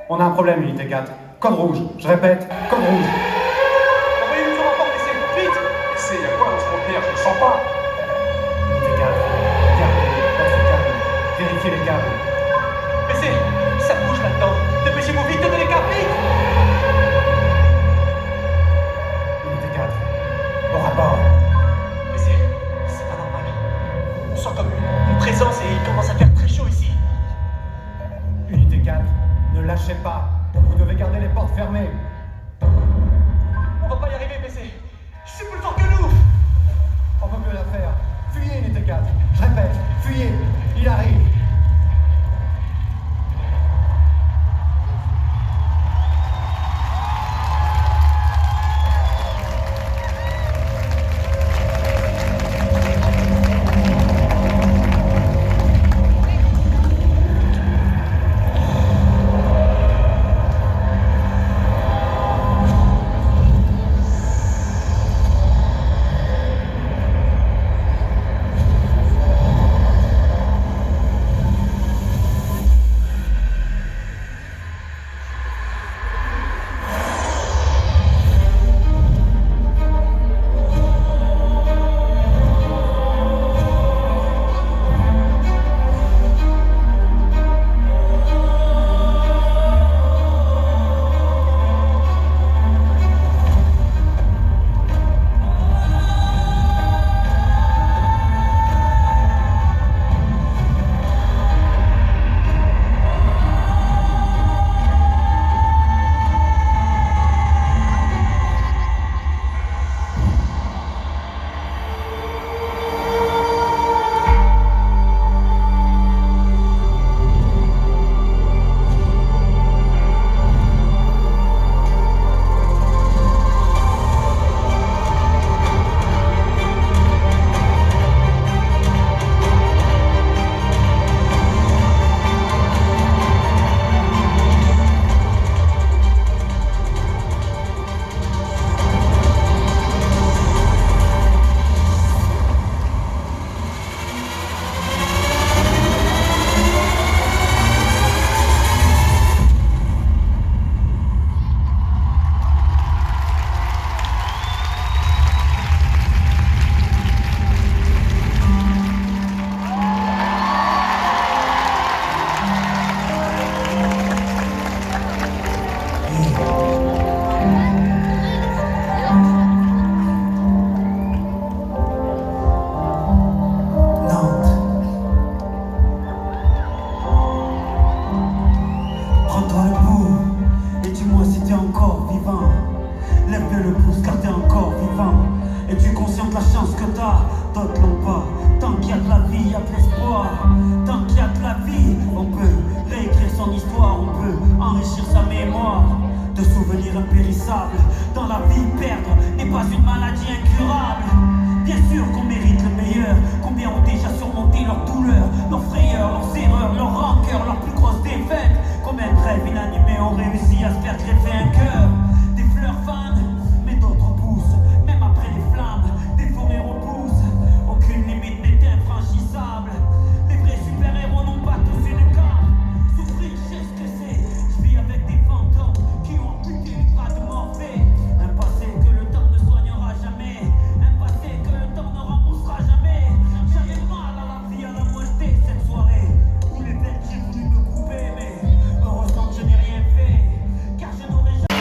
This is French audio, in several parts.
On a un problème, unité 4. Code rouge. Je répète, code rouge. Envoyez-nous du rapport, PC, vite. PC, y'a quoi dans ce conteneur? Je le sens pas. Unité 4. Gardez votre câble. Vérifiez les câbles. PC, ça bouge là-dedans. Dépêchez-vous vite, tenez les câbles, vite. Unité 4. Au rapport. PC, c'est pas normal. On sent comme une présence et il commence à faire très chaud ici. Unité 4. Ne lâchez pas. Vous devez garder les portes fermées. On va pas y arriver, PC. C'est plus fort que nous. On peut plus rien faire. Fuyez, unité 4. Je répète, fuyez. Il arrive. Prends-toi le pouls et dis-moi si t'es encore vivant. Lève bien le pouce car t'es encore vivant. Es-tu conscient de la chance que t'as? D'autres l'ont pas. Tant qu'il y a de la vie, y a de l'espoir. Tant qu'il y a de la vie, on peut réécrire son histoire. On peut enrichir sa mémoire de souvenirs impérissables. Dans la vie, perdre n'est pas une maladie incurable. Bien sûr qu'on mérite le meilleur. Combien ont déjà surmonté leurs douleurs, leurs frayeurs, leurs erreurs, leurs rancœurs, leurs plus grosses défaites. Combien de rêves inanimés ont réussi à se faire greffer un cœur. Des fleurs fanent, mais d'autres poussent. Même après les flammes, des forêts repoussent. Aucune limite n'est infranchissable. Les vrais super-héros n'ont pas tous une cape. Souffrir, je sais ce que c'est. Je vis avec des fantômes qui ont amputé les bras de Morphée. Un passé que le temps ne soignera jamais. Un passé que le temps ne remboursera jamais. J'avais mal à la vie, à la moitié cette soirée où les bêtes j'ai voulu me couper, mais heureusement que je n'ai rien fait, car je n'aurais jamais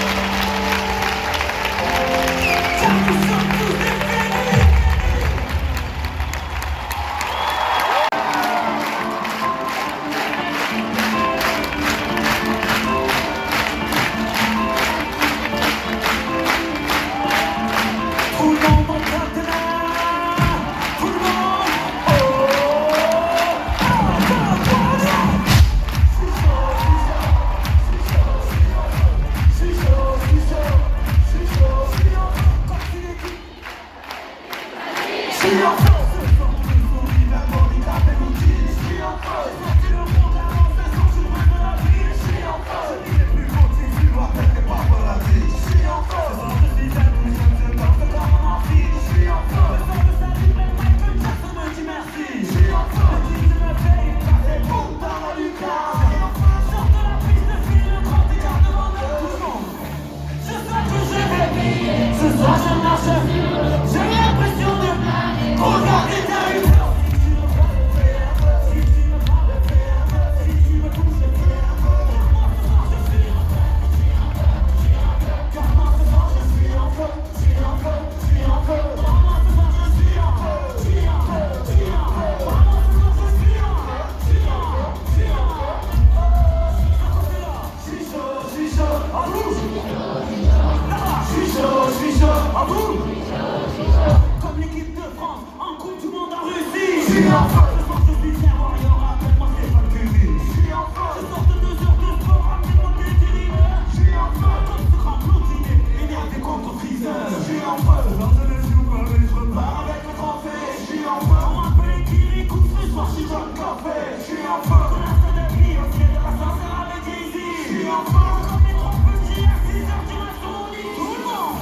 en feu. Je sors de Bizarre Warrior, appelle-moi Stéphane Curie. Je suis en feu. Je sors de 2 heures de sport, appelle-moi Teddy. Je suis en feu. Comme ce grand cloutiné, énervé contre Freezer. Je suis en feu. Dans le jour, je repars avec le trophée. Je suis en feu. On m'appelle Kiri, coupe ce soir, je suis dans le café. Je suis en feu. De la salle de vie, on tient de la sincère avec Jay-Z. Je suis en feu. Comme les 3 petits à 6 heures du matin, on dit tout le monde.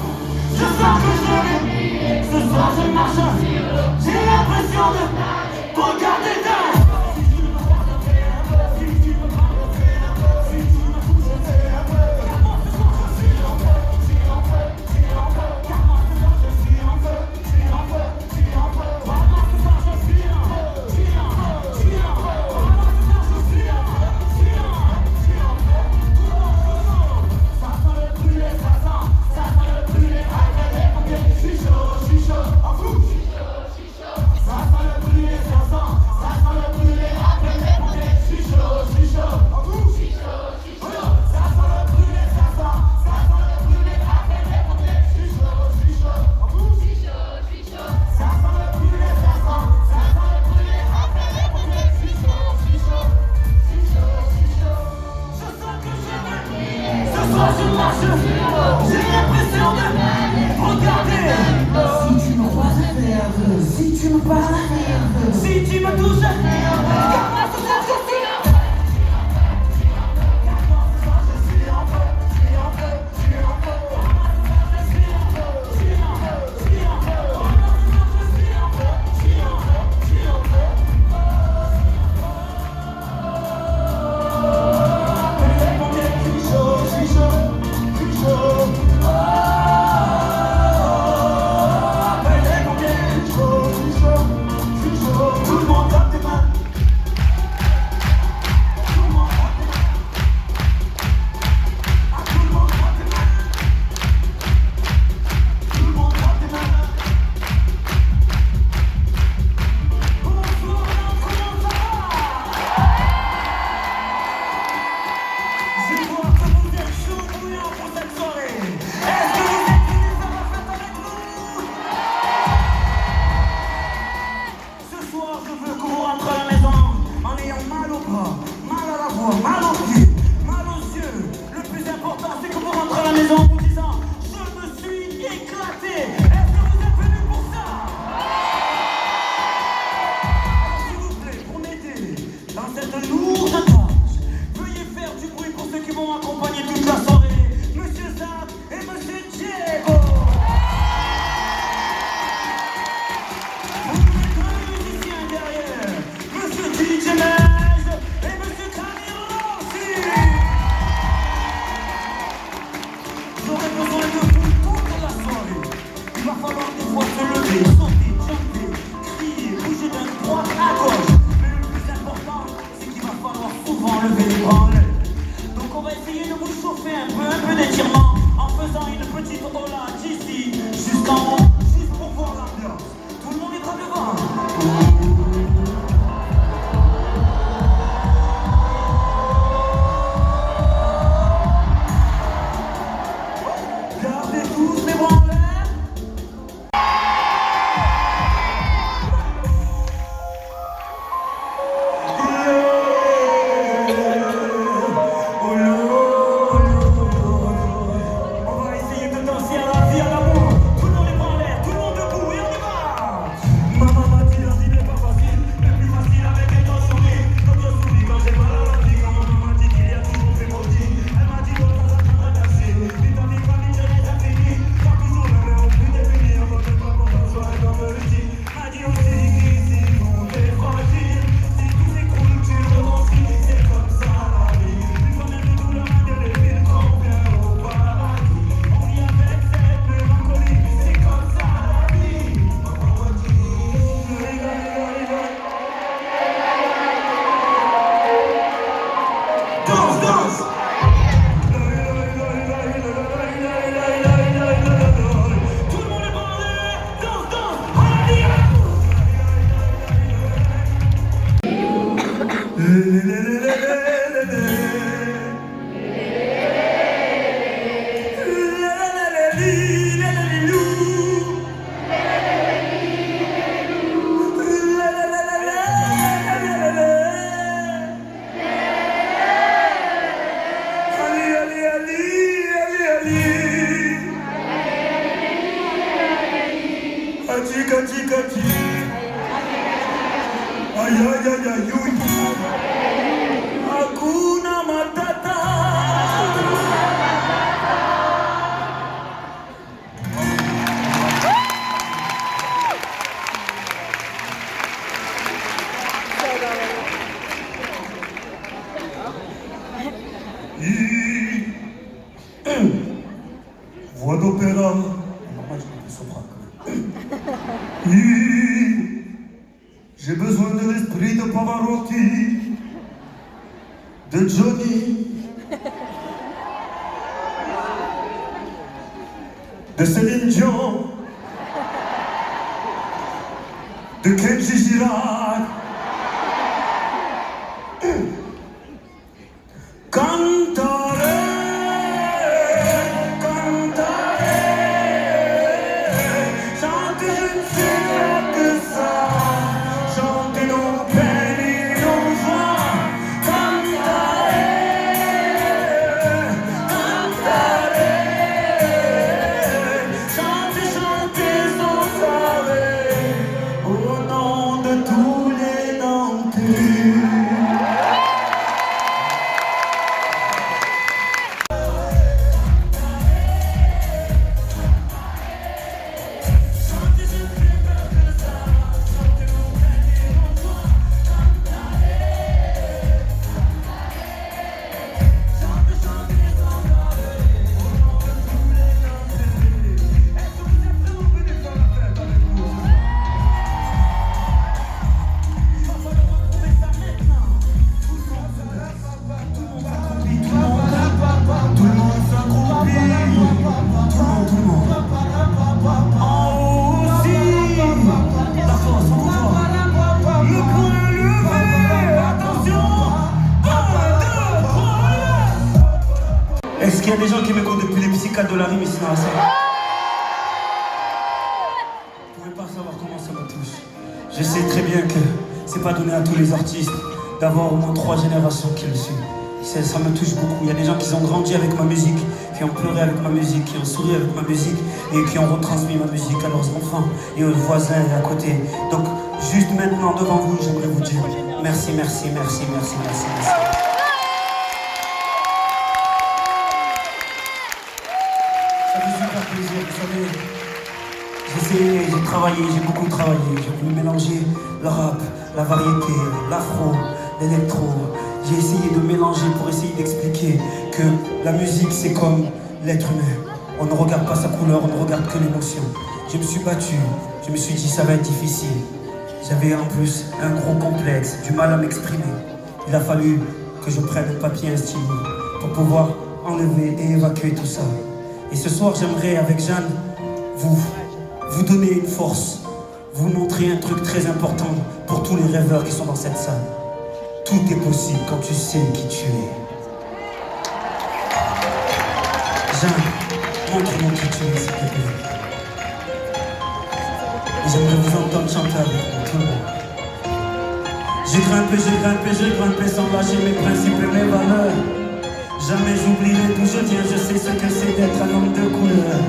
Je sens que je vais. Ce soir, je marche. J'ai l'impression de te regarder dingue. Si tu me vois de faire un peu, si tu me parles de faire un peu, si tu me touches de faire un peu. Car moi ce soir je suis en feu, je suis en feu, je suis en feu. Car moi ce soir je suis en feu, je suis en feu, je suis en feu. Car moi ce soir je suis en feu, je suis en feu, je suis en feu. Car moi ce soir je suis en feu, je suis en feu, je suis en feu. Ça sent le brûlé, ça sent le brûlé. Appelle les pompiers, je suis chaud, en fou. Ça sent le brûlé, ça sent le brûlé. Appelle les pompiers, je suis chaud, en fou. Ça sent le brûlé, ça sent le brûlé. Appelle les pompiers, je suis chaud, en fou. Ça sent le brûlé, ça sent le brûlé. Appelle les pompiers, je suis chaud. Je sens que je vais. Ce soir je marche. J'ai l'impression de regarder. Si tu me croises, si tu me parles, si tu me touches, car moi ce soir je suis en feu. Car moi ce soir je suis en feu, je suis en feu, je suis en feu. Car moi ce soir je suis en feu, je suis en feu, je suis en feu. Car moi ce soir je suis en feu, je suis en feu, je suis en feu. Appelle les pompiers, je suis chaud, je suis chaud, je suis chaud. Appelle les pompiers, je suis chaud, je suis chaud. Tout le monde tape tes mains. Aïe aïe aïe aïe aïe. Hakuna Matata. Voix d'opéra. Normal, je peux soprano quand même. J'ai besoin de l'esprit de Pavarotti, de Johnny, de Céline Dion, de Kenji Girac. Cantare, cantare, chante, je ne sais que ça, chante nos peines et nos joies. Cantare, cantare, chante, chante sans arrêt, au nom de tous les Nantais. Est-ce qu'il y a des gens qui m'écoutent depuis les psychiatres de la rime ici dans la salle? Vous ne pouvez pas savoir comment ça me touche. Je sais très bien que c'est pas donné à tous les artistes d'avoir au moins 3 générations qui le suivent. Ça me touche beaucoup. Il y a des gens qui ont grandi avec ma musique, qui ont pleuré avec ma musique, qui ont souri avec ma musique et qui ont retransmis ma musique à leurs enfants et aux voisins et à côté. Donc juste maintenant devant vous, j'aimerais vous dire merci, merci, merci, merci, merci, merci. Ça fait super plaisir, vous savez, j'ai travaillé, j'ai beaucoup travaillé, j'ai voulu mélanger le rap, la variété, l'afro, l'électro. J'ai essayé de mélanger pour essayer d'expliquer que la musique c'est comme l'être humain. On ne regarde pas sa couleur, on ne regarde que l'émotion. Je me suis battu, je me suis dit ça va être difficile. J'avais en plus un gros complexe, du mal à m'exprimer. Il a fallu que je prenne un papier, un stylo pour pouvoir enlever et évacuer tout ça. Et ce soir, j'aimerais, avec Jeanne, vous donner une force, vous montrer un truc très important pour tous les rêveurs qui sont dans cette salle. Tout est possible quand tu sais qui tu es. Jeanne, montre-moi qui tu es, s'il te plaît. Et j'aimerais vous entendre chanter avec moi, tout le monde. J'ai grimpé sans lâcher mes principes et mes valeurs. Jamais j'oublierai d'où je viens, je sais ce que c'est d'être un homme de couleur.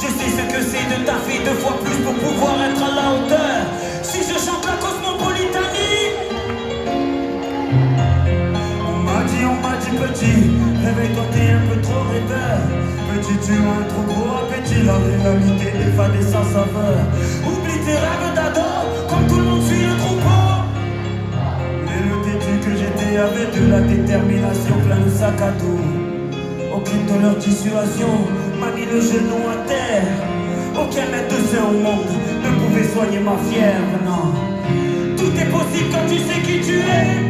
Je sais ce que c'est de taffer 2 fois plus pour pouvoir être à la hauteur. Si je chante la cosmopolitanie, on m'a dit petit, réveille-toi t'es un peu trop rêveur. Petit tu as un trop gros appétit, la réalité évadée sa saveur. Oublie tes rêves d'ado, comme tout le monde suit le troupeau. Mais le têtu que j'étais avait de la détermination, plein de sac à dos. Aucune de leur dissuasion m'a mis le genou à terre. Aucun maître de sein au monde ne pouvait soigner ma fièvre, non. Tout est possible quand tu sais qui tu es.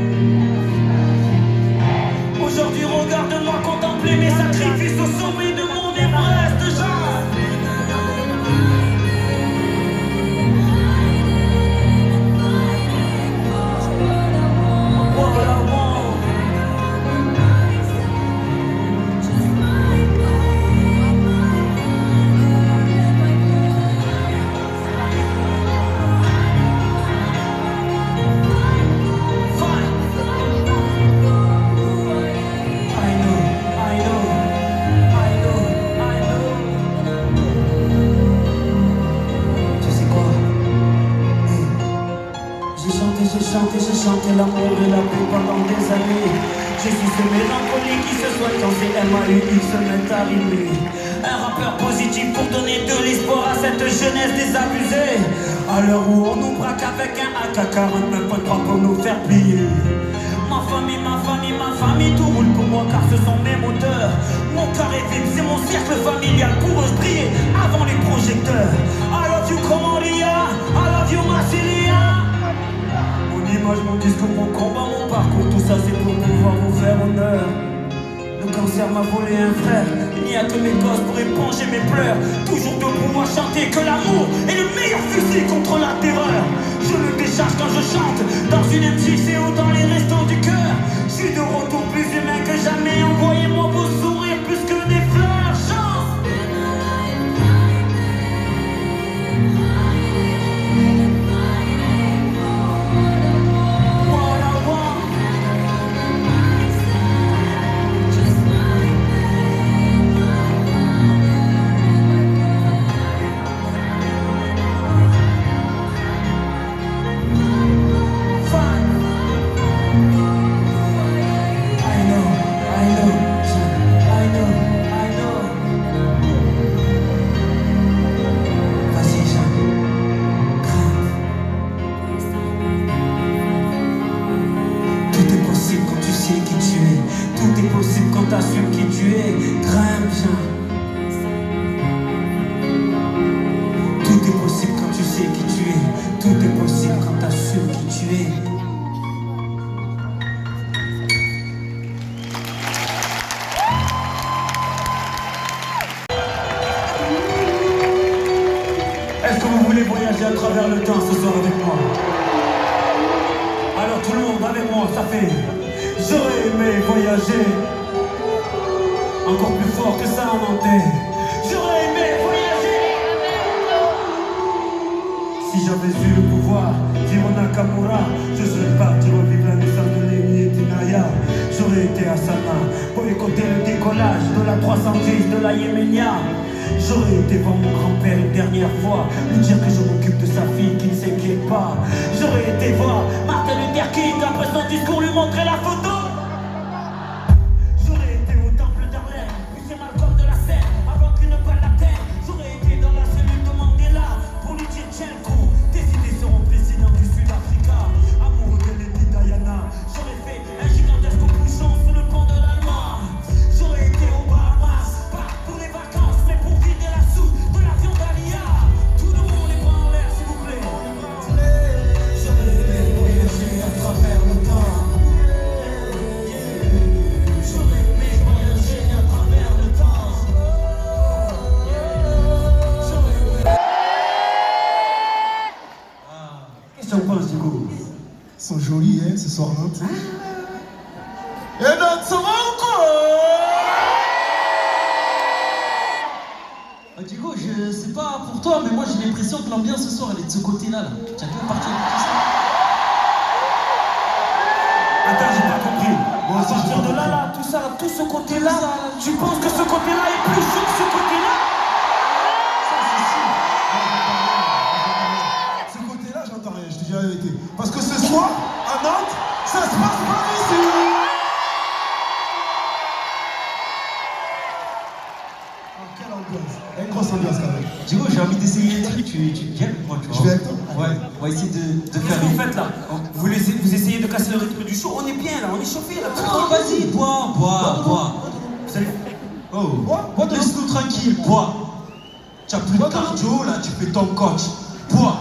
Aujourd'hui regarde-moi contempler mes sacrifices au sommet de mon Everest, Jean. J'ai chanté l'amour et la paix pendant des années. Je suis ce mélancolique qui se souhaite quand c'est MAUX m'est arrivé. Un rappeur positif pour donner de l'espoir à cette jeunesse désabusée. À l'heure où on nous braque avec un AK-49 pour nous faire plier. Ma famille, tout roule pour moi car ce sont mes moteurs. Mon carré VIP, c'est mon cercle familial pour eux briller avant les projecteurs. I love you Comandia, I love you Massilia. Mon image, mon discours, mon combat, mon parcours, tout ça c'est pour pouvoir vous faire honneur. Le cancer m'a volé un frère, il n'y a que mes gosses pour éponger mes pleurs. Toujours debout à chanter que l'amour est le meilleur fusil contre la terreur. Je le décharge quand je chante, dans une MJC ou dans les restos du cœur. Je suis de retour plus humain que jamais, envoyez-moi vos sourires plus que des fleurs. Chance. T'assumes qui tu es, grimpe, Jean. Tout est possible quand tu sais qui tu es. Tout est possible quand t'assumes qui tu es. Est-ce que vous voulez voyager à travers le temps ce soir avec moi? Alors tout le monde avec moi, ça fait. J'aurais aimé voyager. Encore plus fort que ça en entier. J'aurais aimé voyager. Si j'avais eu le pouvoir, dire Nakamura, je serais parti revivre la naissance de Lenny et Tinaya. J'aurais été à Sana, boycotter le décollage de la 310 de la Yéménia. J'aurais été voir mon grand-père une dernière fois, lui dire que je m'occupe de sa fille, qui ne s'inquiète pas. J'aurais été voir Martin Luther King, après son discours lui montrer la photo. Ils sont jolis, hein, ce soir, non? Et donc, ça va ou quoi? Diego, je sais pas pour toi, mais moi j'ai l'impression que l'ambiance ce soir elle est de ce côté-là. Là. Tu as bien parti avec tout ça. Attends, j'ai pas compris. Bon, à partir de là, tout ça, tout ce côté-là, tu penses que ce côté-là est plus chaud que ce côté-là? Ce côté-là, j'entends rien, je te dis la vérité. Parce que ce soir, à Nantes, ça se passe pas ici. Oh, quelle ambiance. Il y a une grosse ambiance quand même. Diego, j'ai envie d'essayer un truc, tu viens avec moi, tu vois. Je vais avec toi. Ouais, on va essayer de Qu'est-ce faire que vous faites là? Vous essayez de casser le rythme du show? On est bien là, on est chauffé là. Non, vas-y, bois. Vous savez... Oh, laisse-nous tranquille, bois. Tu as plus de cardio, là, tu fais ton coach. Bois.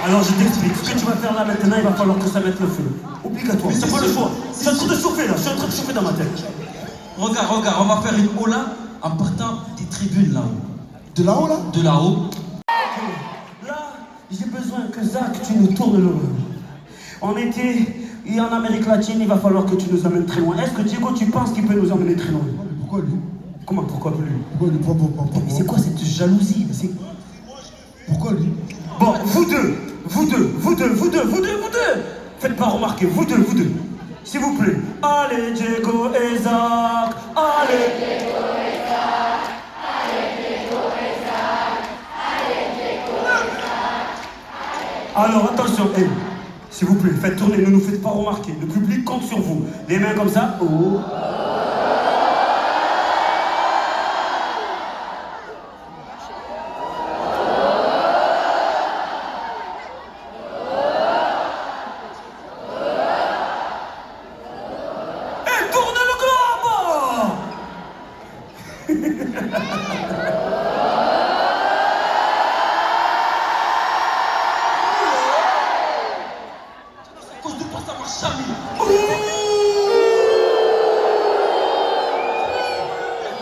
Alors je t'explique, ce que tu vas faire là maintenant, il va falloir que ça mette le feu. Obligatoire, c'est pas le choix. Je suis en train de chauffer là, je suis en train de chauffer dans ma tête. Regarde, on va faire une ola en partant des tribunes là-haut. De là-haut, là? De là-haut. Là, j'ai besoin que Zach, tu nous tournes le rôle. On était et en Amérique latine, il va falloir que tu nous amènes très loin. Est-ce que Diego, tu penses qu'il peut nous emmener très loin? Non, mais pourquoi lui? Comment, pourquoi lui? Pourquoi lui? Mais c'est quoi cette jalousie? Pourquoi lui? Bon, vous deux. Faites pas remarquer, vous deux. S'il vous plaît. Allez, Diego et Zach. Allez. Alors attention, s'il vous plaît, faites tourner, ne nous faites pas remarquer. Le public compte sur vous. Les mains comme ça. Oh. Et tournez le globe. À cause de toi, ça marche jamais.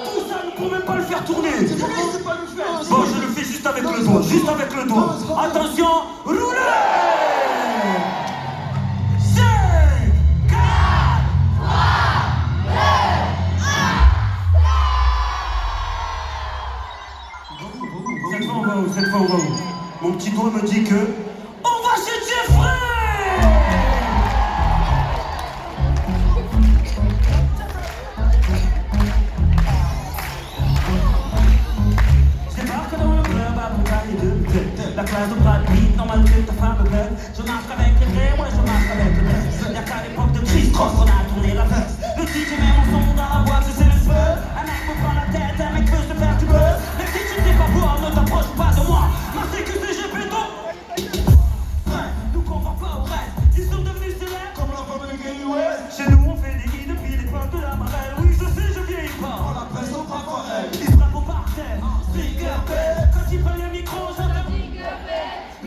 Tout ça, ne peut même pas le faire tourner. C'est pas le faire. Bon, je le fais juste avec le doigt, juste avec le doigt. Attention, roulez. 5, 4, 3, 2, 1. Cette fois, on va où? Cette fois, on va où? Mon petit doigt me dit que... On va chez Jeffrey. Je débarque dans le club à Bretagne de la classe de Brad Pitt, normal que ta femme me plaît. Je marche avec les rêves, moi je marche avec le reste. Y'a qu'à l'époque de Chris Cross qu'on a tourné la veste. Le DJ met mon son dans la boîte, c'est le feu. Un mec me prend la tête, un mec veut se faire du buzz. Mais si tu sais pas voir, ne t'approche pas de moi. Ma CQCG béton. Ouais, nous convient pas au reste. Ils sont devenus célèbres Comme la famille de Kanye West. chez nous on fait des hits depuis les points de la marelle. Oui je sais, je vieillis pas. On la presse au parfait. Ils se frappent au parterre. Sticker P. Quand ils prennent le micro, j'entends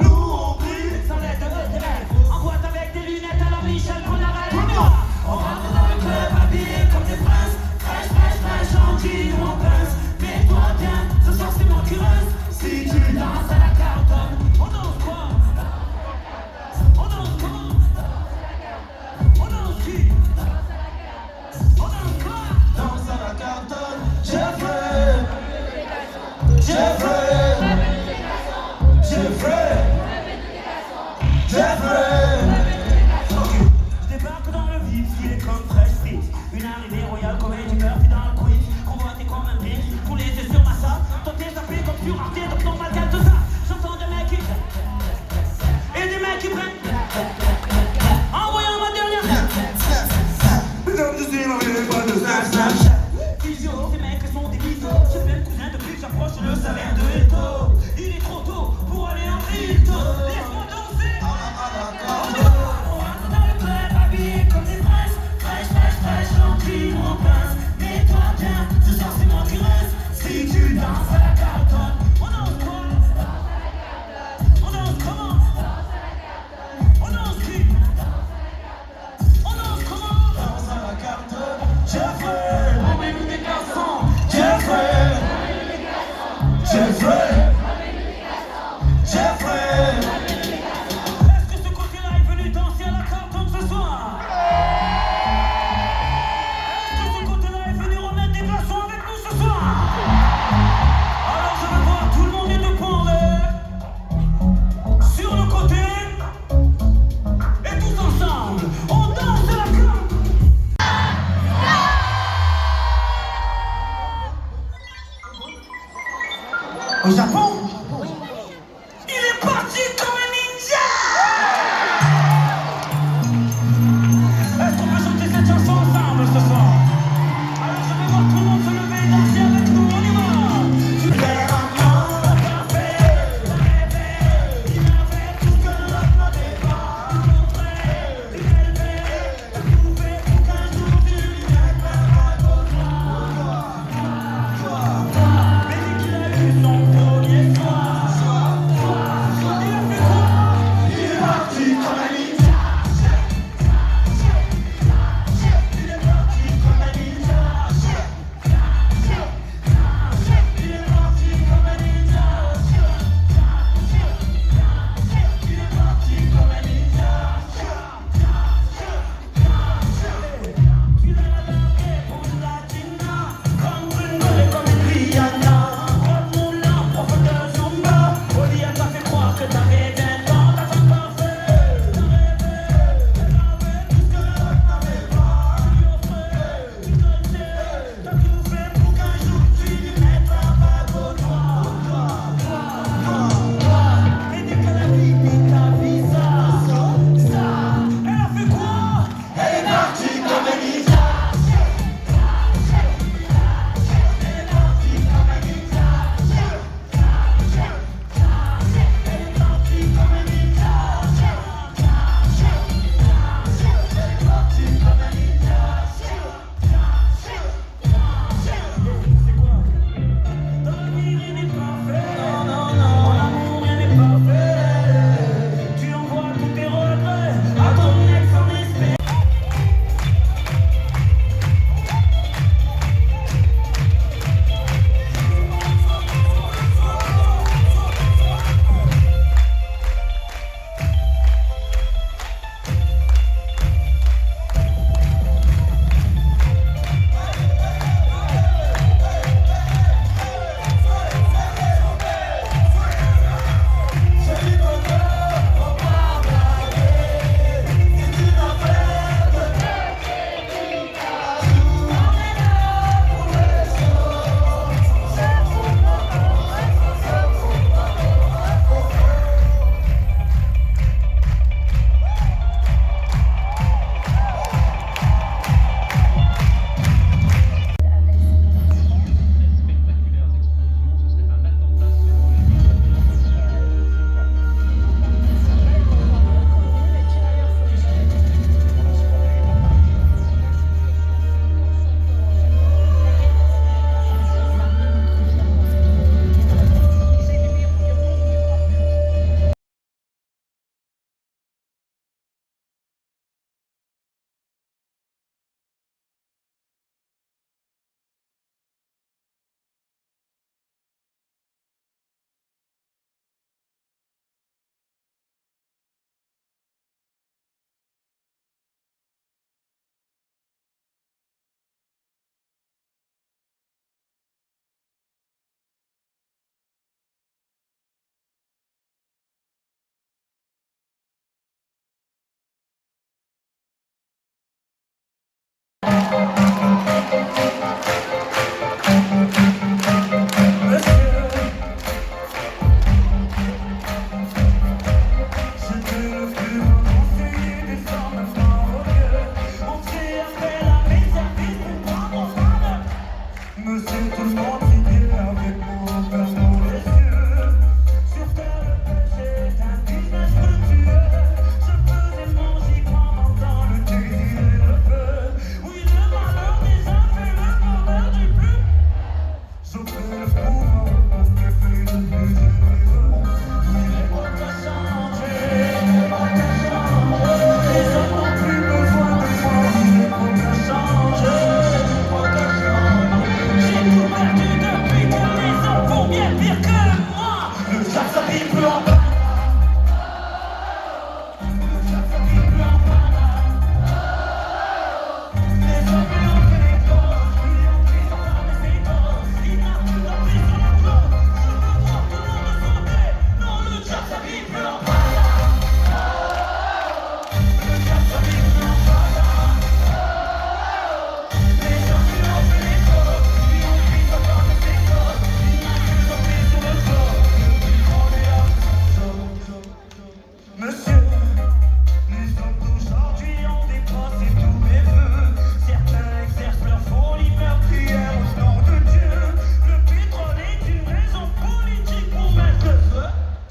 nous on brille sans l'aide de EDF. En boîte avec des lunettes à la Michel Polnareff. On rentre dans le club habillé comme des princes. Fraîche, fraîche, fraîche, gentil, nous on pince. Mets-toi bien, ce soir c'est moi qui reste. Si tu danses à la Carlton, on danse quoi? On danse comment? On danse qui? On danse quoi? Danse à la Carlton. Jeffrey. Jeffrey. Jeffrey. Jeffrey. Ok, je débarque dans le vif, il est comme Fresh Prince. Une arrivée royale comme Eddie Murphy dans le quiz. Convoité comme un prince, tous les yeux sur ma salle. Toi t'es tapé comme sur Arte, donc normal qu'elle te ça. J'entends des mecs qui et des mecs qui prennent. Envoyons ma dernière. Mesdames, je suis n'avais pas de Snapchat. Visio, ces mecs sont des mythos. J'ai plein de cousins depuis que j'approche le salaire de Eto. Il est trop tôt pour aller en Rito. Laisse-moi danser. On rentre dans le club habillé comme des princes. Fraîche, fraîche, fraîche, gentil, on pince. Mets-toi bien, ce soir c'est moi qui reste. Si tu danses à la Carlton, on danse quoi? On danse comment? On danse qui? On danse comment? Danse à la Carlton. Jeffrey. Emmène des garçons. Jeffrey. Jeffrey. Jeffrey. Est-ce que ce côté-là est venu danser à la Carlton ce soir? Est-ce que ce côté-là est venu remettre des glaçons avec nous ce soir? Alors je veux voir tout le monde est debout en l'air. Sur le côté. Et tous ensemble, on danse à la Carlton. Au Japon, il est parti comme un ninja. Est-ce qu'on peut chanter cette chanson ensemble ce soir? Alors je vais voir tout le monde se lever et danser avec nous, on y va. Tu fais un monde parfait, rêver, innover tout ce que l'autre n'avait pas. Montrer une belle bête, prouver pour qu'un jour tu viennes faire un autre. Mais dès qu'il a eu son premier son,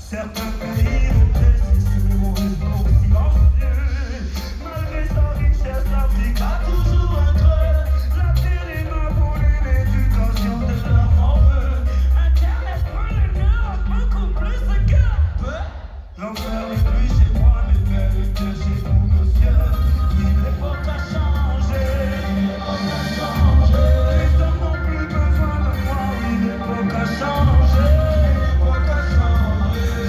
Certains pays rétrécissent sur les mauvais jours silencieux. Malgré sa richesse, l'Afrique a toujours un creux. La terre est ma volée, l'éducation de leur morveux. Internet prend le cœur beaucoup plus que l'enfer n'est plus chez moi, mais bel et bien chez nous, monsieur. Oui, l'époque a changé. Les hommes n'ont plus besoin de moi, oui, l'époque a changé.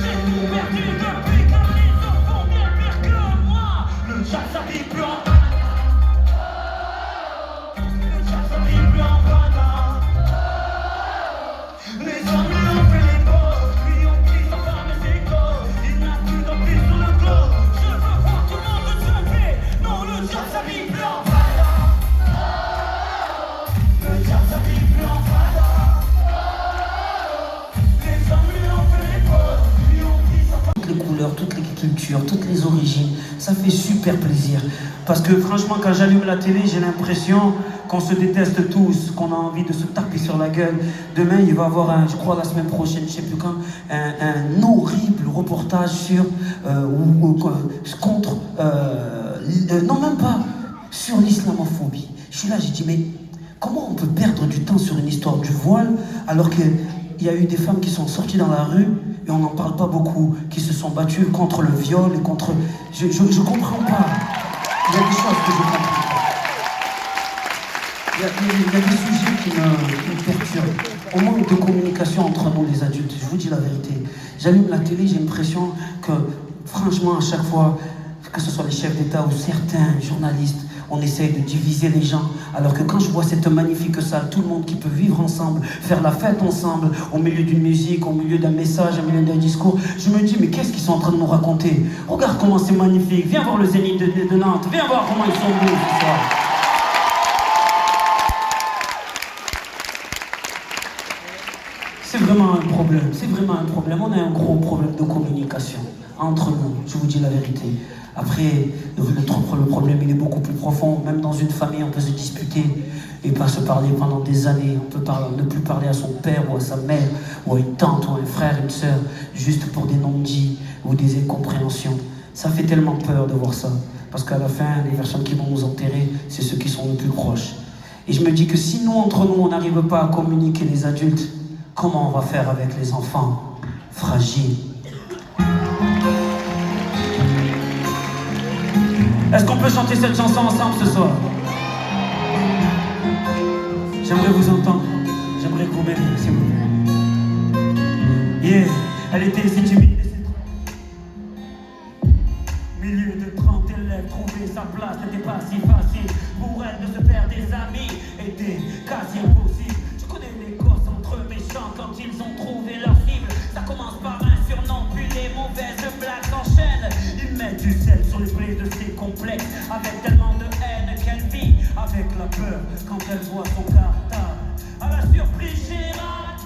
J'ai tout perdu depuis que les hommes font bien pire que moi. Le chat s'habille plus en Le chat s'habille plus en banane. Les hommes lui ont fait les gosses, lui ont pris sa femme et ses gosses. Il n'a plus d'emprise sur le globe. Je veux voir tout le monde se lever. Non, le chat s'habille plus en banane. Le chat s'habille plus en banane. Les hommes lui ont fait les gosses, lui ont pris sa femme. Toutes les couleurs, toutes les cultures, toutes les origines, ça fait super plaisir. Parce que franchement, quand j'allume la télé, j'ai l'impression qu'on se déteste tous, qu'on a envie de se taper sur la gueule. Demain, il va y avoir, je crois la semaine prochaine, je sais plus quand, un horrible reportage sur, contre, non même pas, sur l'islamophobie. Je suis là, j'ai dit, mais comment on peut perdre du temps sur une histoire du voile alors qu'il y a eu des femmes qui sont sorties dans la rue et on n'en parle pas beaucoup, qui se sont battues contre le viol et contre... Je comprends pas. Il y a des choses que je comprends pas. Il y a des sujets qui me perturbent. On manque de communication entre nous les adultes, je vous dis la vérité. J'allume la télé, j'ai l'impression que, franchement, à chaque fois, que ce soit les chefs d'État ou certains journalistes, on essaye de diviser les gens, alors que quand je vois cette magnifique salle, tout le monde qui peut vivre ensemble, faire la fête ensemble, au milieu d'une musique, au milieu d'un message, au milieu d'un discours, je me dis, mais qu'est-ce qu'ils sont en train de nous raconter? Regarde comment c'est magnifique, viens voir le Zénith de Nantes, viens voir comment ils sont beaux ce soir. C'est vraiment un problème, on a un gros problème de communication entre nous, je vous dis la vérité. Après, le problème il est beaucoup plus profond. Même dans une famille, on peut se disputer et pas se parler pendant des années. On peut ne plus parler à son père ou à sa mère, ou à une tante ou à un frère, une sœur, juste pour des non-dits ou des incompréhensions. Ça fait tellement peur de voir ça. Parce qu'à la fin, les personnes qui vont nous enterrer, c'est ceux qui sont les plus proches. Et je me dis que si nous, entre nous, on n'arrive pas à communiquer les adultes, comment on va faire avec les enfants fragiles? Est-ce qu'on peut chanter cette chanson ensemble ce soir? J'aimerais vous entendre, j'aimerais que vous m'aidiez, s'il vous plaît. Yeah, elle était si timide et si... Milieu de 30 élèves, trouver sa place n'était pas si facile. Pour elle de se faire des amis était quasi impossible. Je connais les gosses entre méchants quand ils ont trouvé leur cible. Ça commence par un surnom, puis les mauvaises blagues s'enchaînent. Ils mettent du sel sur les plaies de ses complexes, avec tellement de haine qu'elle vit avec la peur quand elle voit son cartable. À la surprise Gérard,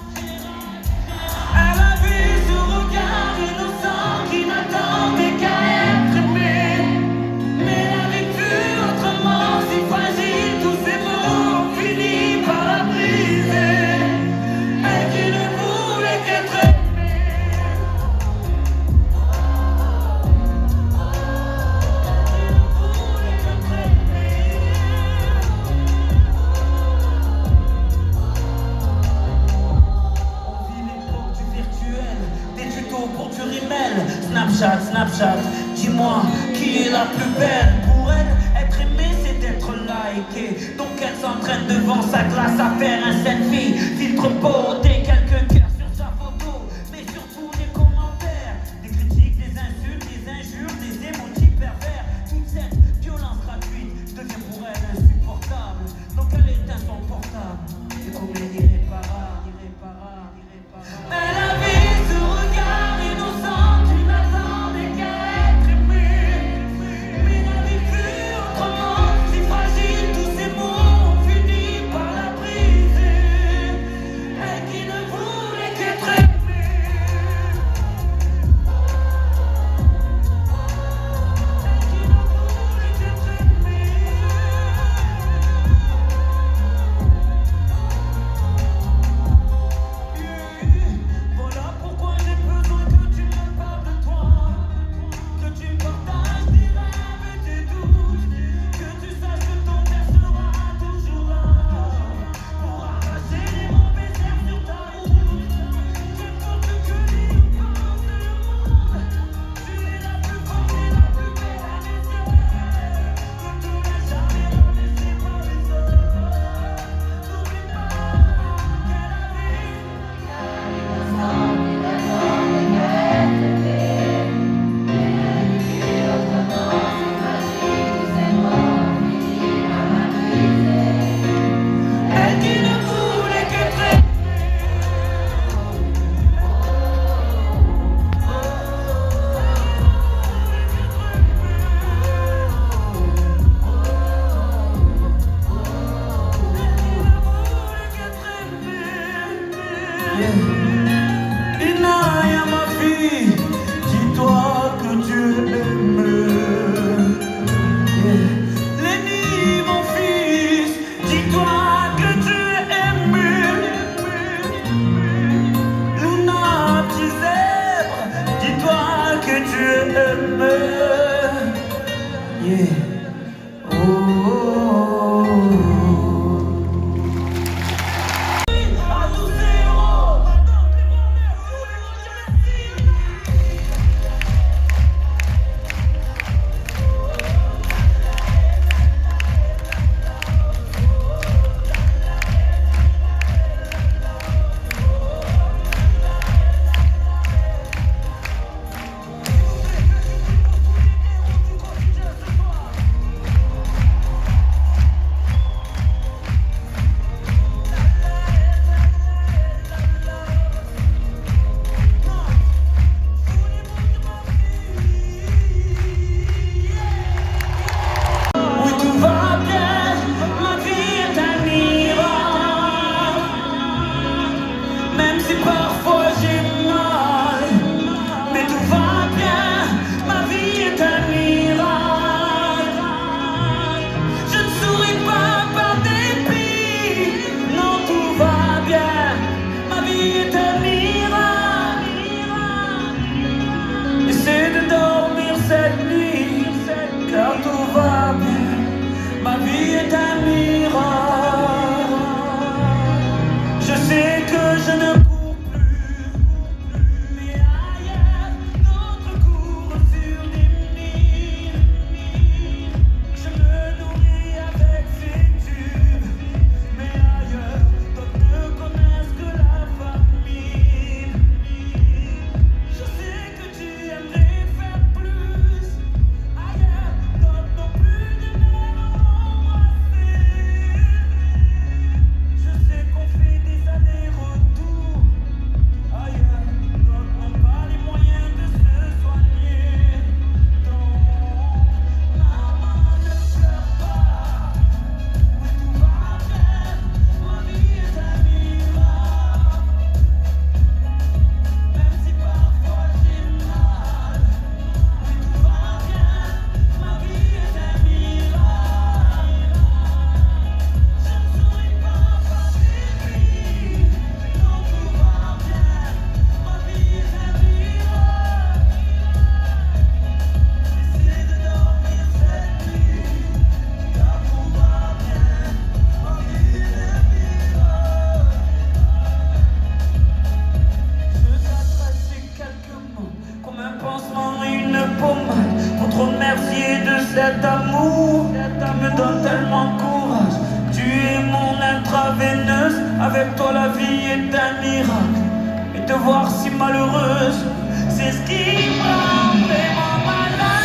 elle a vu ce regard innocent qui n'attendait qu'à être aimé. Mais elle avait vu autrement, si fragile, tous ces mots ont fini par la briser. Elle qui ne voulait qu'être aimée. Pour du rimel, Snapchat, dis-moi qui est la plus belle. Pour elle, être aimée c'est être liké. Donc elle s'entraîne devant sa glace à faire un selfie. Filtre beauté, quelques cœurs sur sa photo. Mais surtout des commentaires, des critiques, des insultes, des injures, des émotis pervers. Toute cette violence gratuite devient pour elle insupportable. Donc elle éteint son portable. C'est comme irréparable. Elle a vu ce regard innocent qui n'attendait qu'à être aimé. Mais n'avait vu autrement, si fragile, tous ces mots ont fini par la briser. Elle qui ne Yeah. Oh, oh, oh, oh. Cet amour qui me donne tellement courage. Tu es mon intraveineuse, avec toi la vie est un miracle. Et te voir si malheureuse, c'est ce qui me rend vraiment malade.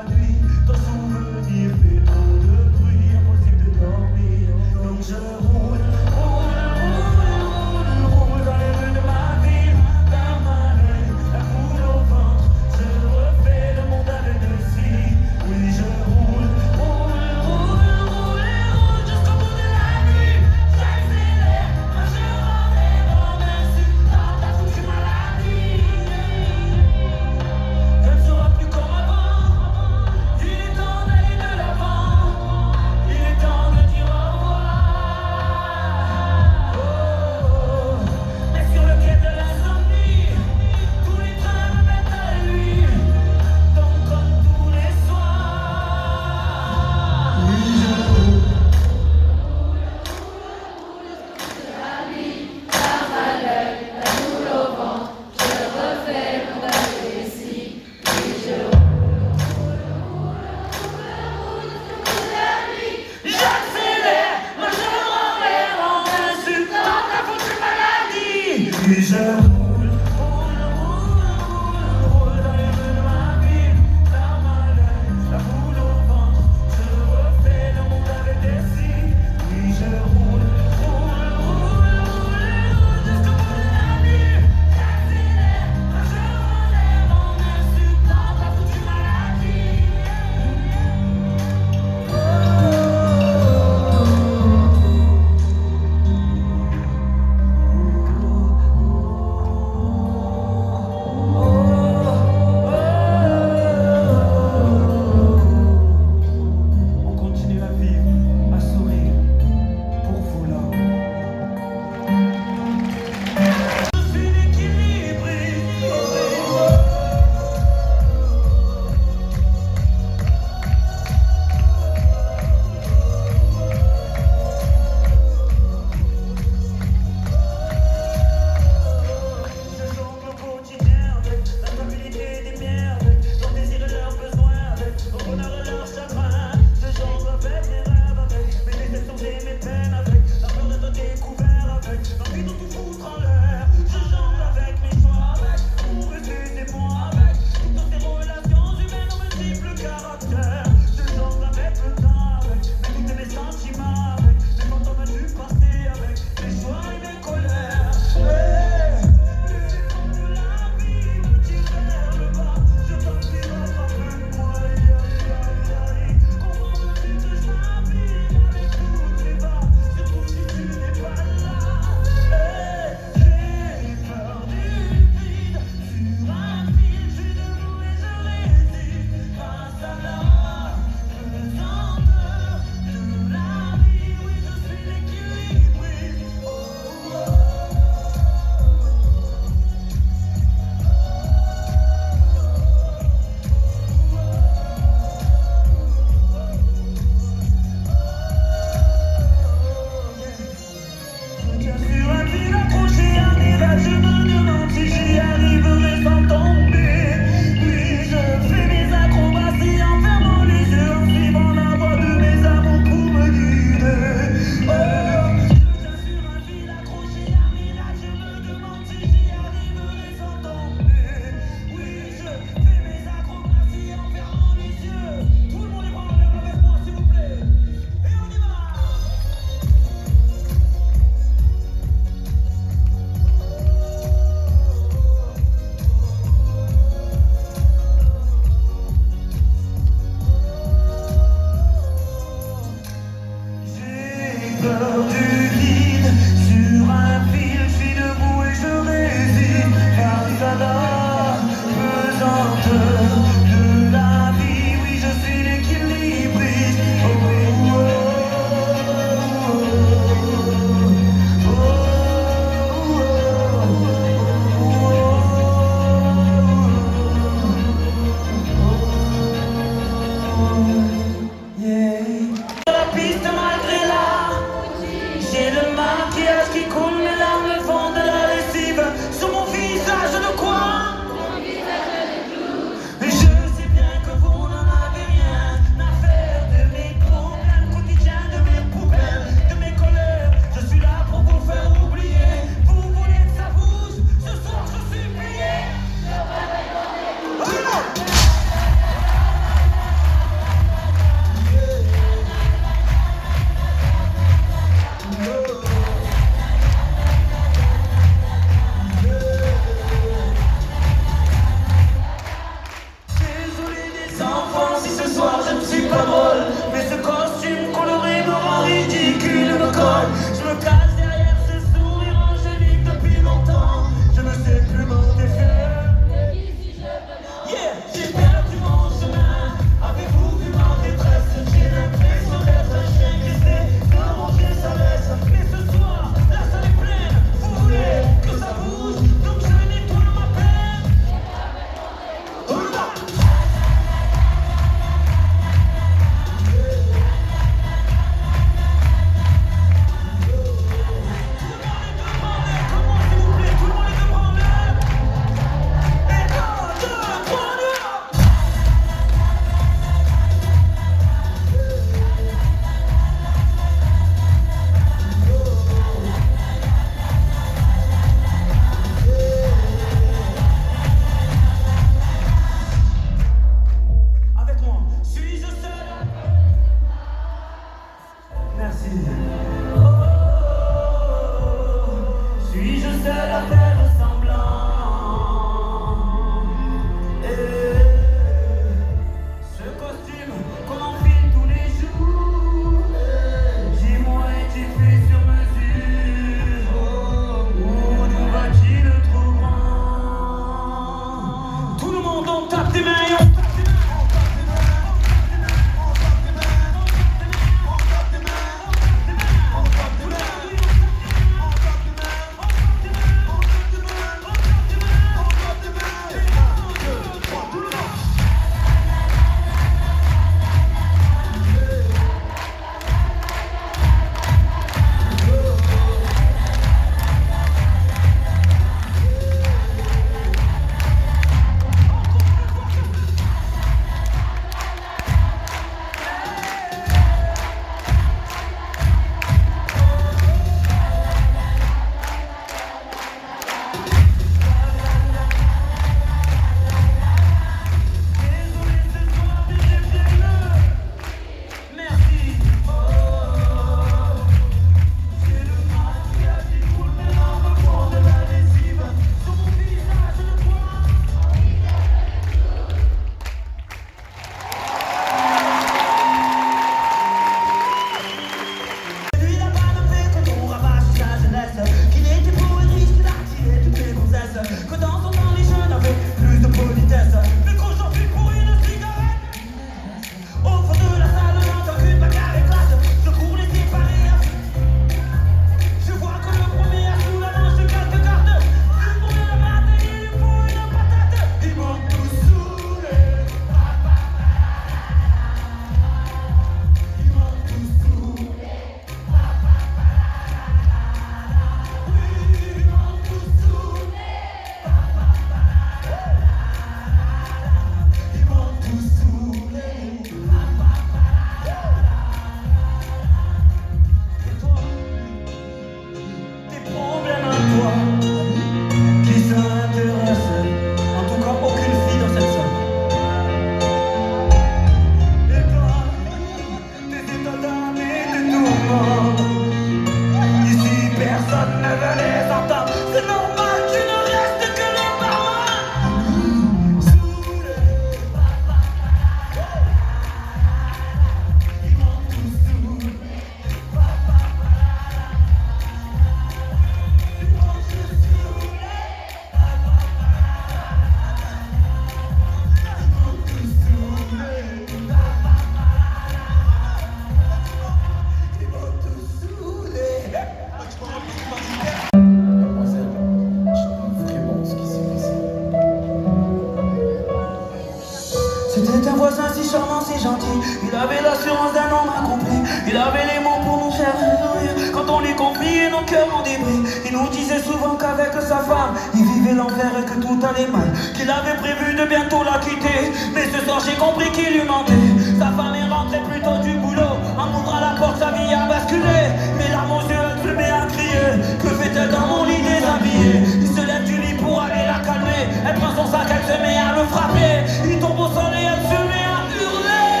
Il avait l'assurance d'un homme accompli. Il avait les mots pour nous faire rire. Quand on lui confiait nos cœurs en débris, il nous disait souvent qu'avec sa femme, il vivait l'enfer et que tout allait mal. Qu'il avait prévu de bientôt la quitter. Mais ce soir j'ai compris qu'il lui mentait. Sa femme est rentrée plus tôt du boulot. En ouvrant la porte, sa vie a basculé. Mais larmes aux yeux, elle se met à crier. Que fait-elle dans mon lit déshabillé? Il se lève du lit pour aller la calmer. Elle prend son sac, elle se met à le frapper. Il tombe au sol et elle se met à hurler.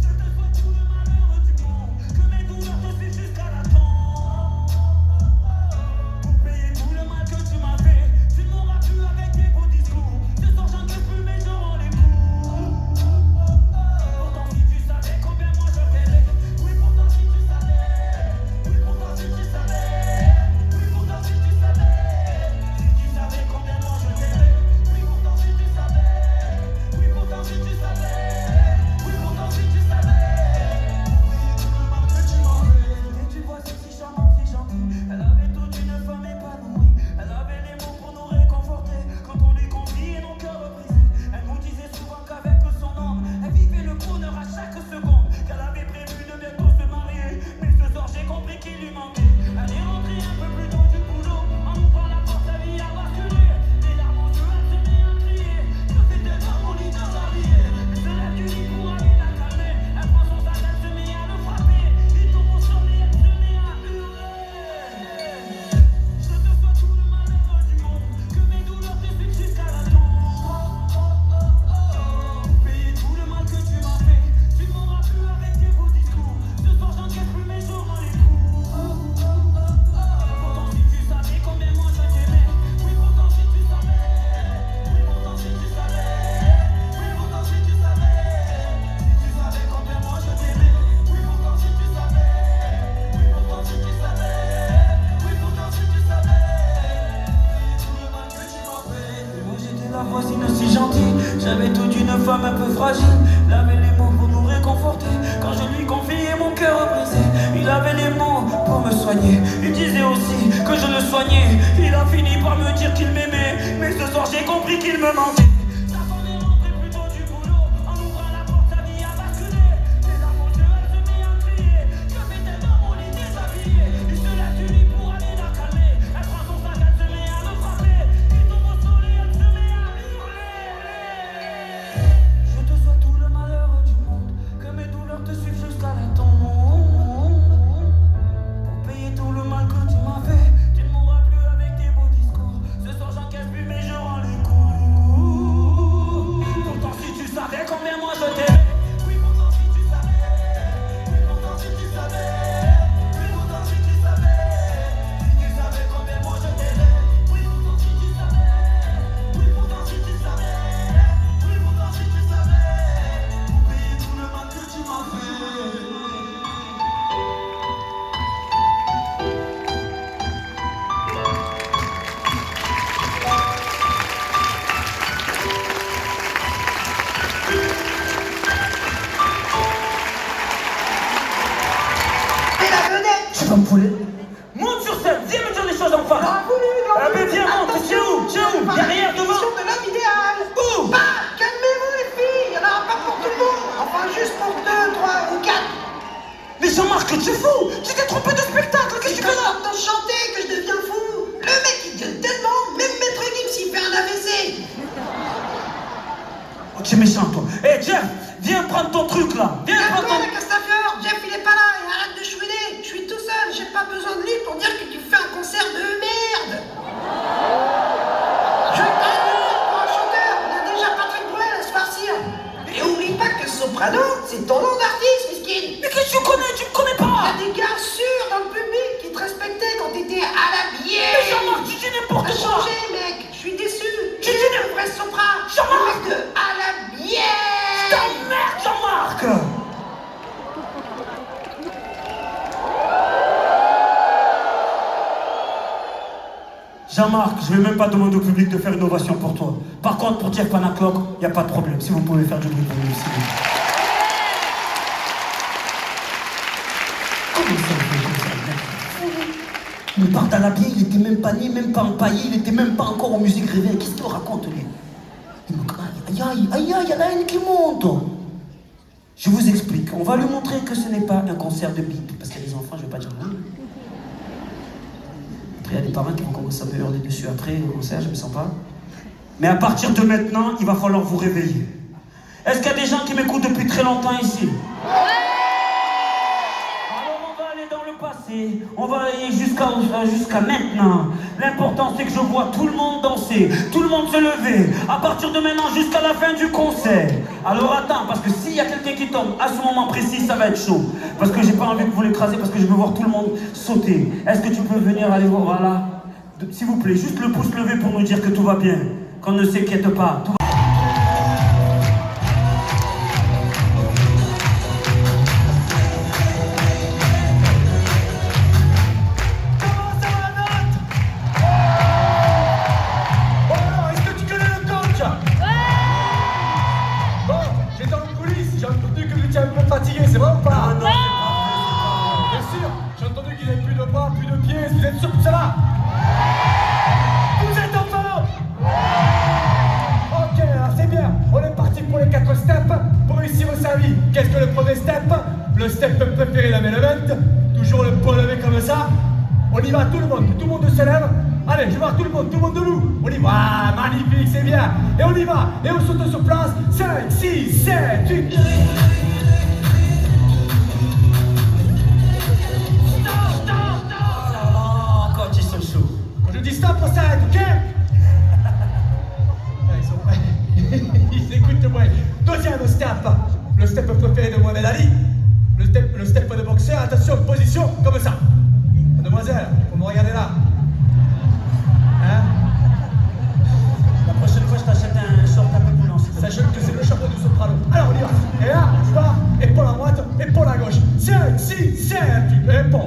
Je te souhaite tout le malheur du monde, que mes douleurs te suivent jusqu'à la tombe. Pour payer tout le mal que tu m'as fait, tu ne m'auras plus avec tes beaux discours. Ce soir j'en peux plus mais je rends les coups. Pourtant si tu savais combien moi je t'aimais. Oui pourtant si tu savais. Oui pourtant si tu savais. Oui pourtant si tu savais. Si tu savais combien moi je t'aimais. Oui pourtant si tu savais. Oui pourtant si tu savais. Oui pourtant si tu savais. Et tu vois c'est si charmant, si gentil. Elle avait toute une femme épanouie. Elle avait les mots pour nous réconforter. Quand on lui confiait nos cœurs brisés. Elle nous disait souvent qu'avec son homme, elle vivait le bonheur à chaque seconde. Qu'elle avait prévu de bientôt se marier. Mais ce soir j'ai compris qu'il lui manquait. Elle est rentrée un peu plus tôt du boulot. En ouvrant la porte, sa vie a basculé. Les larmes aux yeux, elle se met à crier. Que fait-elle dans mon lit déshabillé? Elle se lève du lit pour aller la calmer. Elle prend son sac, elle se met à le frapper. Il tombe au sol et elle se met à hurler. Je te souhaite tout le malheur du monde, que mes douleurs te suivent jusqu'à la tombe. Pour payer tout le mal que tu m'as fait, tu ne m'auras plus avec tes beaux discours. Ce soir j'en caisse plus mais je rends les coups. Pourtant si tu savais combien moi je t'aimais. Oui pourtant si tu savais. Oui pourtant si tu savais. Oui pourtant si tu savais. Si tu savais combien moi je t'aimais. Oui pourtant si tu savais. Oui pourtant si tu savais. Oui pourtant si tu savais. Tout le mal que tu m'as fait. Et moi j'étais la voisine si gentille. J'avais toute une femme un peu fragile. Il avait les mots pour nous réconforter. Quand je lui confiais mon cœur brisé, il avait les mots pour me soigner. Il disait aussi que je le soignais. Il a fini par me dire qu'il m'aimait. Mais ce soir j'ai compris qu'il me mentait. Sa femme est rentrée plus tôt du boulot. En ouvrant la porte, sa vie a basculé. Les larmes aux yeux, elle se met à crier. Que fait-elle dans mon lit déshabillé? Il se lève du lit pour aller la calmer. Elle prend son sac, elle se met à le frapper. Il tombe au sol et elle se met à hurler. Je te souhaite tout le malheur du monde, que mes douleurs te suivent jusqu'à la tombe. Pour payer tout le mal que tu m'as fait, tu ne m'auras plus avec tes beaux discours. Ce soir j'en caisse plus mais je rends les coups. Pourtant si tu savais combien moi je t'aimais. Oui pourtant si tu savais. Oui pourtant si tu savais. Oui pourtant si tu savais. Si tu savais combien moi je t'aimais. Oui pourtant si tu savais. Oui pourtant si tu savais. Oui pourtant si tu savais. Pour payer tout le mal que tu m'as fait. Tu vas me fouler? Monte sur scène, viens me dire les choses en face. Ah mais viens, monte, c'est où? C'est où? Derrière, devant? de l'homme idéal. Où? Bah, calmez-vous les filles, il n'y en aura pas pour tout le monde. Enfin, juste pour 2, 3 ou 4. Mais Jean-Marc, tu es fou! Tu t'es trompé de spectacle, qu'est-ce que tu fais là? Quand chanter que je deviens fou. Le mec il gueule tellement, même Maître Gims il fait un AVC. Oh, tu es méchant, toi. Eh, Jeff, viens prendre ton truc, là. Viens prendre Calme-toi ton... la Castafiore, Jeff il est pas là et arrête de chouiner. Je suis tout seul, j'ai pas besoin de lui pour dire que tu fais un concert de merde. Je vais pas pour un chanteur, on a déjà Patrick Bruel à se farcir. Et oublie pas que Soprano, c'est ton nom d'artiste, miskin. Mais qu'est-ce que tu connais? Tu me connais pas! T'as des gars sûrs dans le public qui te respectaient quand t'étais à la bière. Mais Jean-Marc, tu dis n'importe T'as quoi! changé, mec. Je suis déçu. Tu dis le vrai Sopra. Jean-Marc. Le mec de à la bière. Ta merde, Jean-Marc! Jean-Marc, je vais même pas demander au public de faire une ovation pour toi. Par contre, pour Jeff Panaclock, il n'y a pas de problème. Si vous pouvez faire du bruit pour lui, c'est bien. Comment ça, il part à la bière, il était même pas né, même pas empaillé, il était même pas encore en musique réveil. Qu'est-ce qu'il raconte, lui? Il me crie, aïe, aïe, aïe, il y a la haine qui monte. Je vous explique. On va lui montrer que ce n'est pas un concert de beat. Parce qu'il y a des enfants, je vais pas dire non. Après, il y a des parents qui vont commencer à me hurler dessus après au concert, je me sens pas. Mais à partir de maintenant, il va falloir vous réveiller. Est-ce qu'il y a des gens qui m'écoutent depuis très longtemps ici? Alors on va aller dans le passé, on va aller jusqu'à maintenant. L'important c'est que je vois tout le monde danser, tout le monde se lever, à partir de maintenant jusqu'à la fin du concert. Alors attends, parce que s'il y a quelqu'un qui tombe à ce moment précis, ça va être chaud. Parce que j'ai pas envie de vous l'écraser, parce que je veux voir tout le monde sauter. Est-ce que tu peux venir aller voir, voilà. S'il vous plaît, juste le pouce levé pour nous dire que tout va bien. Qu'on ne s'inquiète pas, tout va... C'est vrai ou pas? Non, bien sûr, j'ai entendu qu'ils n'avaient plus de bras, plus de pieds, vous êtes sûr que ça va? Vous êtes en forme? Ok, alors c'est bien, on est parti pour les 4 steps pour réussir au service. Qu'est-ce que le premier step? Le step préféré d'un élément, toujours le poing levé comme ça. On y va, tout le monde se lève. Allez, je vais voir tout le monde debout. On y va, ah, magnifique, c'est bien. Et on y va, et on saute sur place. 5, 6, 7, 8... Stop, on s'arrête, ok? Ils écoutent moins. Deuxième step, le step préféré de Mohamed Ali. Le step de boxeur, attention, position, comme ça. Mademoiselle, vous me regardez là. Hein? La prochaine fois, je t'achète un short un peu plus long. Sachez que c'est le chapeau du soprano. Alors on y va. Et là, tu vas, épaule à droite, épaule à gauche. 5, 6, 7, épaule.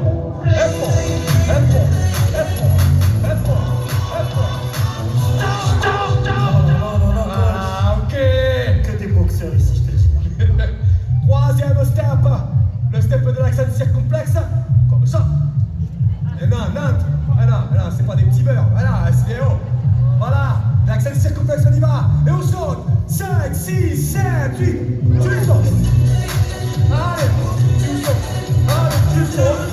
Ah, ok. Que des boxeurs ici, je te le dis. Troisième step, le step de l'accent circonflexe, comme ça. Et non, c'est pas des petits beurres, voilà, c'est des hauts. Voilà, l'accent circonflexe, on y va. Et on saute. 5, 6, 7, 8. Tu sautes. Allez, tu sautes.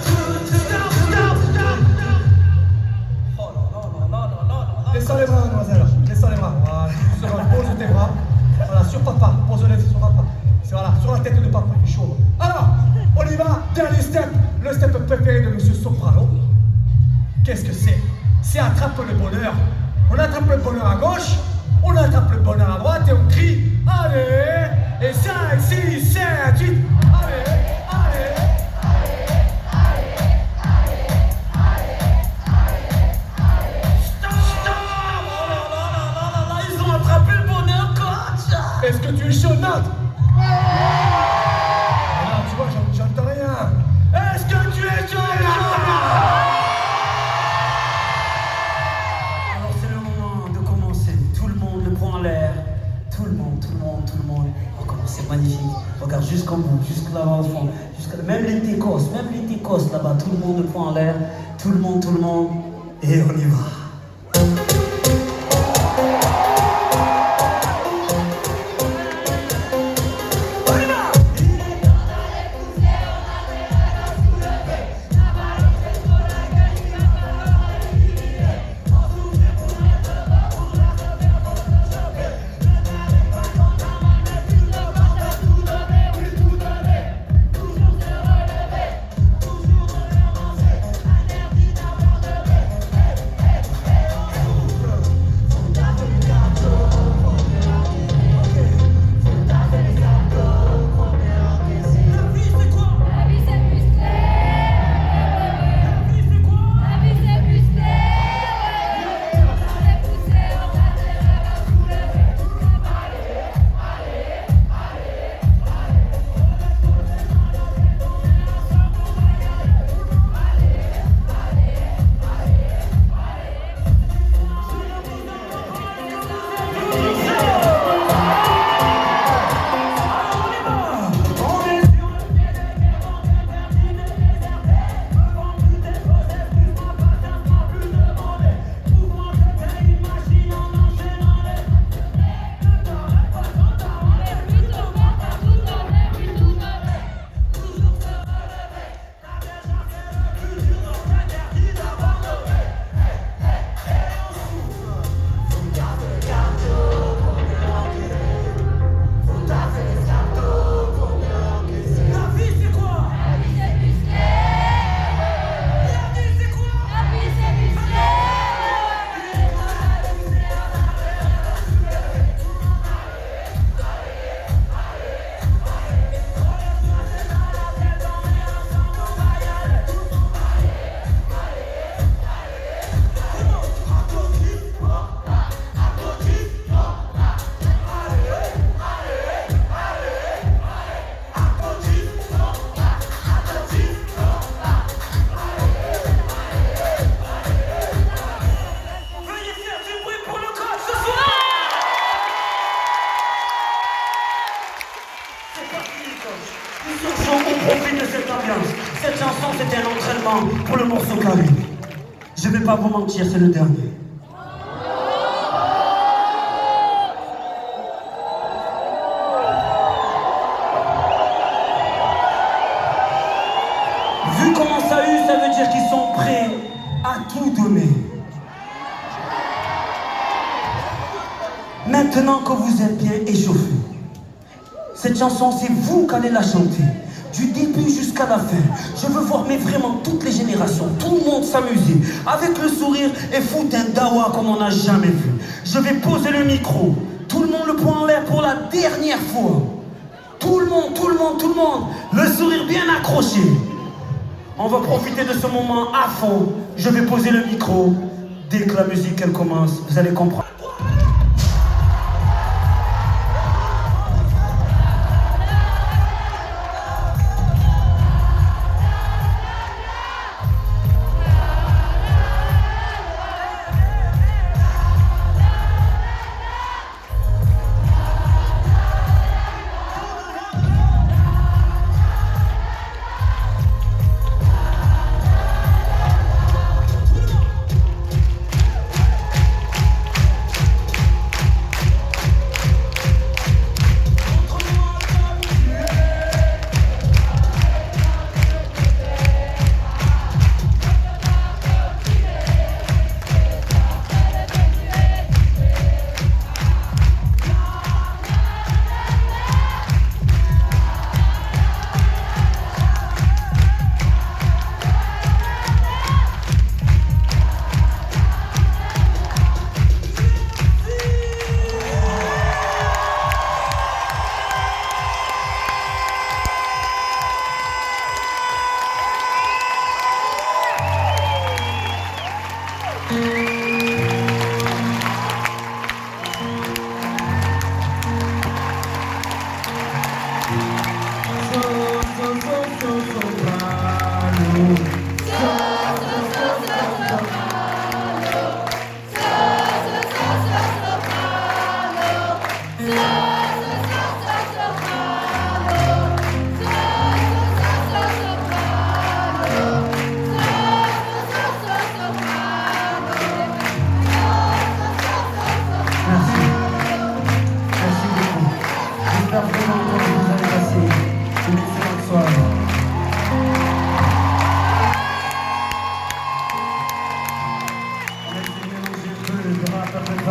Descends les bras, mademoiselle. Descends les bras. Voilà, pose tes bras. Voilà, sur papa. Pose-les sur papa. C'est voilà, sur la tête de papa. Il est chaud. Alors, on y va. Dernier step. Le step préféré de Monsieur Soprano. Qu'est-ce que c'est? C'est attrape le bonheur. On attrape le bonheur à gauche. On attrape le bonheur à droite et on crie. Allez. Et 5, 6, 7, 8. Allez. Est-ce que tu es chaud, Nat? Non, tu vois, j'entends rien. Est-ce que tu es chaud? Alors c'est le moment de commencer. Tout le monde le prend en l'air. Tout le monde. On commence, c'est magnifique. Regarde jusqu'en bout, jusque là-bas au fond. Même les técos là-bas. Tout le monde le prend en l'air. Tout le monde. Et on y va. chanson, c'était un entraînement pour le morceau carré. Je vais pas vous mentir, c'est le dernier. Vu comment ça a eu, ça veut dire qu'ils sont prêts à tout donner. Maintenant que vous êtes bien échauffés, cette chanson, c'est vous qui allez la chanter. Du début jusqu'à la fin. Je veux voir mais vraiment toutes les générations, tout le monde s'amuser, avec le sourire et foutre un dawa comme on n'a jamais vu. Je vais poser le micro. Tout le monde le poing en l'air pour la dernière fois. Tout le monde, tout le monde, tout le monde. Le sourire bien accroché. On va profiter de ce moment à fond. Je vais poser le micro. Dès que la musique elle commence, vous allez comprendre.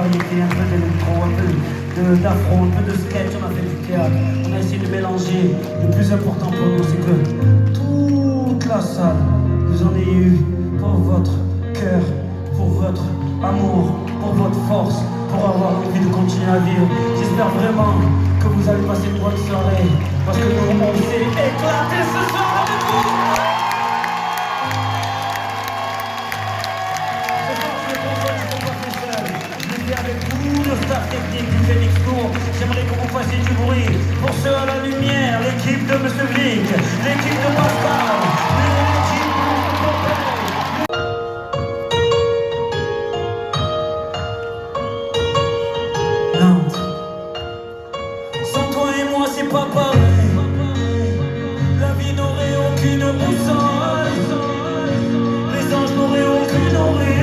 variété, un peu d'électro, un peu d'afro, un peu de sketch, on a fait du théâtre. On a essayé de mélanger. Le plus important pour nous, c'est que toute la salle, vous en ayez eu pour votre cœur, pour votre amour, pour votre force, pour avoir envie de continuer à vivre. J'espère vraiment que vous allez passer une bonne soirée, parce que nous, on s'est éclaté ce soir avec vous. Avec tout le staff technique du Phoenix Tour, j'aimerais que vous fassiez du bruit pour ceux à la lumière, l'équipe de Monsieur Vic, l'équipe de Pascal, l'équipe de Nantes. Sans toi et moi c'est pas pareil, la vie n'aurait aucune boussole, les anges n'auraient aucune auréole.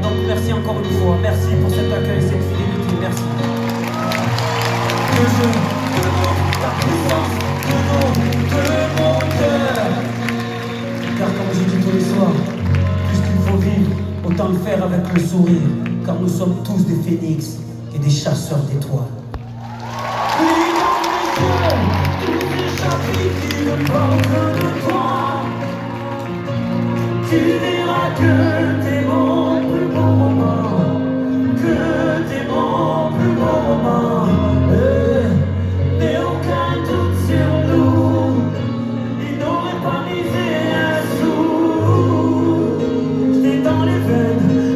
Donc merci encore une fois, merci pour cet accueil, cette fidélité, merci. Que je demande la puissance de mon cœur. Car comme je dis tous les soirs, puisqu'il faut vivre, autant le faire avec le sourire. Car nous sommes tous des phénix et des chasseurs d'étoiles. Oui, dans mes yeux, tous ces chapitres qui ne parlent que de toi. Tu verras que t'es mon plus beau moment, que t'es mon plus beau moment. Mais aucun doute sur nous, il n'aurait pas misé un sou. J'étais dans les veines,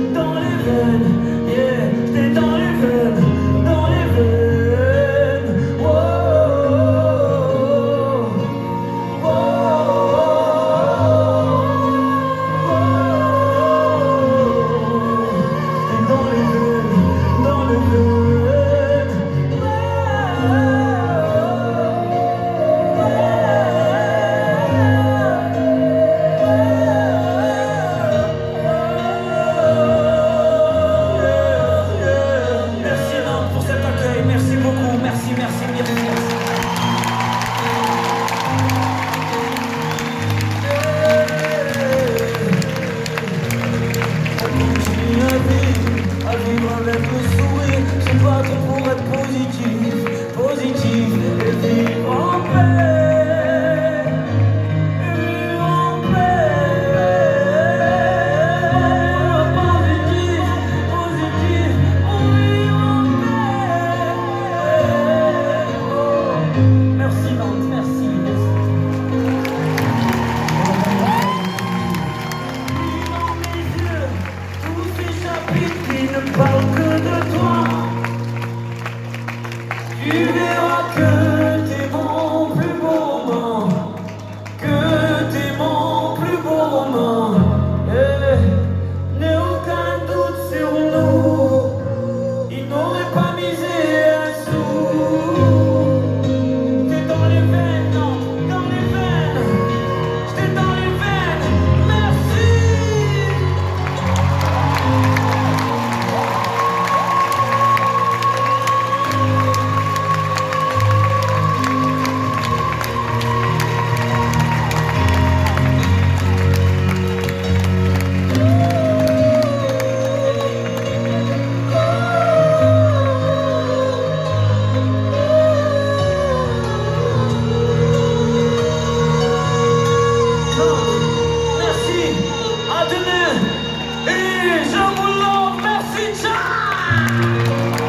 merci, à demain, et je vous love, merci, ciao.